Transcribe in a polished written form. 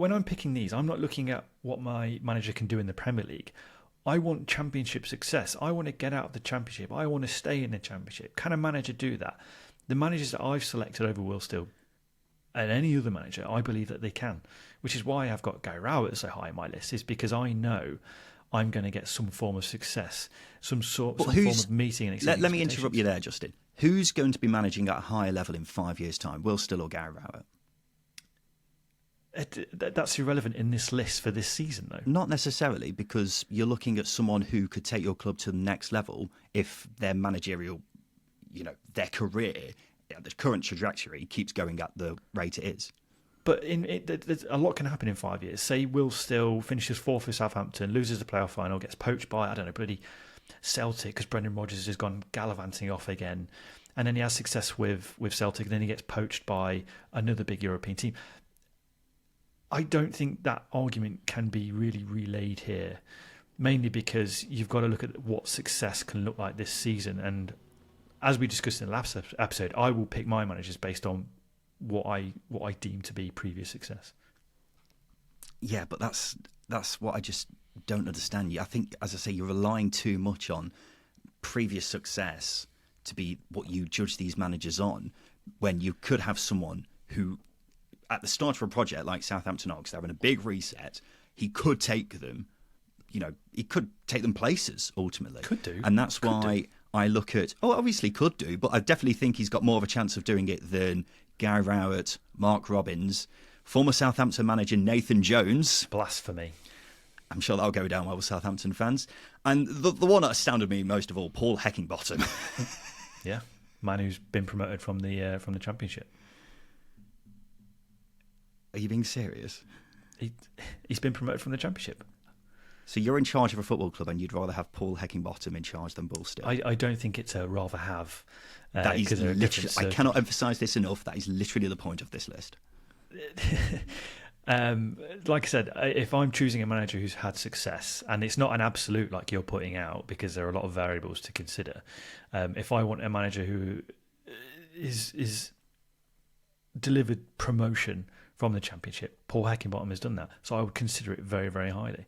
when I'm picking these, I'm not looking at what my manager can do in the Premier League. I want championship success. I want to get out of the championship. I want to stay in the championship. Can a manager do that? The managers that I've selected over Will Still and any other manager, I believe that they can, which is why I've got Gary Rowett so high on my list, is because I know I'm going to get some form of success, some form of meeting and exceeding Let me interrupt you there, Justin. Who's going to be managing at a higher level in 5 years' time? Will Still or Gary Rowett? That's irrelevant in this list for this season, though. Not necessarily, because you're looking at someone who could take your club to the next level if their managerial, their career, the current trajectory keeps going at the rate it is. But a lot can happen in 5 years. Say Will Still finishes fourth with Southampton, loses the playoff final, gets poached by, I don't know, bloody Celtic because Brendan Rodgers has gone gallivanting off again. And then he has success with Celtic, and then he gets poached by another big European team. I don't think that argument can be really relayed here, mainly because you've got to look at what success can look like this season. And as we discussed in the last episode, I will pick my managers based on what I deem to be previous success. Yeah, but that's what I just don't understand. I think, as I say, you're relying too much on previous success to be what you judge these managers on, when you could have someone who, at the start of a project like Southampton Ox, they're in a big reset. He could take them, he could take them places ultimately. Could do. And that's why I look at, obviously could do, but I definitely think he's got more of a chance of doing it than Gary Rowett, Mark Robbins, former Southampton manager Nathan Jones. Blasphemy. I'm sure that'll go down well with Southampton fans. And the one that astounded me most of all, Paul Heckingbottom. Yeah, man who's been promoted from the Championship. Are you being serious? He's been promoted from the Championship. So you're in charge of a football club and you'd rather have Paul Heckingbottom in charge than Bull Still? I don't think it's a rather have. That is literally, I cannot emphasise this enough, that is literally the point of this list. Like I said, if I'm choosing a manager who's had success, and it's not an absolute like you're putting out, because there are a lot of variables to consider. If I want a manager who is delivered promotion from the Championship, Paul Heckingbottom has done that, so I would consider it very, very highly.